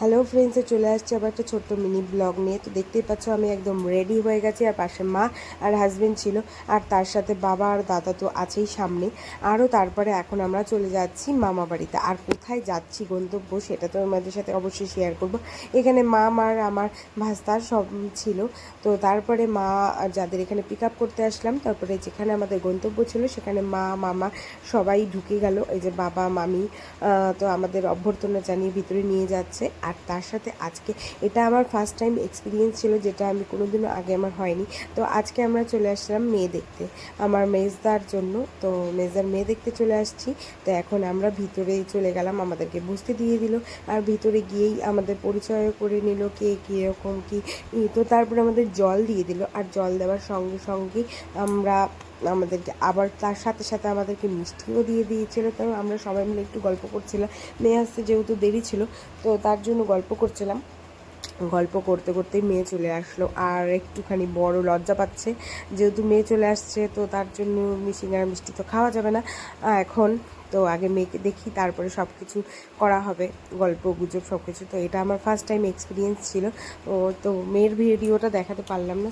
Hello ফ্রেন্ডসে চলে আসছে আবার একটা ছোট্ট মিনি ব্লগ নিয়ে। তো দেখতেই পাচ্ছ আমি একদম রেডি হয়ে গেছি, আর পাশে মা আর হাজব্যান্ড ছিল, আর তার সাথে বাবা আর দাদা তো আছেই সামনে। আরও তারপরে এখন আমরা চলে যাচ্ছি মামা বাড়িতে। আর কোথায় যাচ্ছি গন্তব্য সেটা তো আমাদের সাথে অবশ্যই শেয়ার করব। এখানে মা আর আমার ভাস্তা সব ছিল। তো তারপরে মা যাদের এখানে পিক আপ করতে আসলাম, তারপরে যেখানে আমাদের গন্তব্য ছিল সেখানে মা মামা সবাই ঢুকে গেল। এই যে বাবা মামি তো আমাদের অভ্যর্থনা জানিয়ে ভিতরে নিয়ে যাচ্ছে। আর তার সাথে আজকে এটা আমার ফার্স্ট টাইম এক্সপিরিয়েন্স ছিল, যেটা আমি কোনোদিনও আগে আমার হয়নি। তো আজকে আমরা চলে আসলাম মেয়ে দেখতে আমার মেজদার জন্য। তো মেজদার মেয়ে দেখতে চলে আসছি। তো এখন আমরা ভিতরে চলে গেলাম, আমাদেরকে বসতে দিয়ে দিল। আর ভিতরে গিয়েই আমাদের পরিচয় করে নিল কে কীরকম কী। তো তারপরে আমাদের জল দিয়ে দিল, আর জল দেওয়ার সঙ্গে সঙ্গেই আমাদেরকে আবার তার সাথে সাথে আমাদেরকে মিষ্টিও দিয়ে দিয়েছিল। তো আমরা সবাই মিলে একটু গল্প করছিলাম, মেয়ে আসতে যেহেতু দেরি ছিল তো তার জন্য গল্প করছিলাম। গল্প করতে করতেই মেয়ে চলে আসলো, আর একটুখানি বড় লজ্জা পাচ্ছে যেহেতু মেয়ে চলে আসছে। তো তার জন্য সিঙ্গারা মিষ্টি তো খাওয়া যাবে না এখন। তো আগে মেয়েকে দেখি, তারপরে সব কিছু করা হবে, গল্প গুজব সব কিছু। তো এটা আমার ফার্স্ট টাইম এক্সপিরিয়েন্স ছিল। তো মেয়ের ভিডিওটা দেখাতে পারলাম না।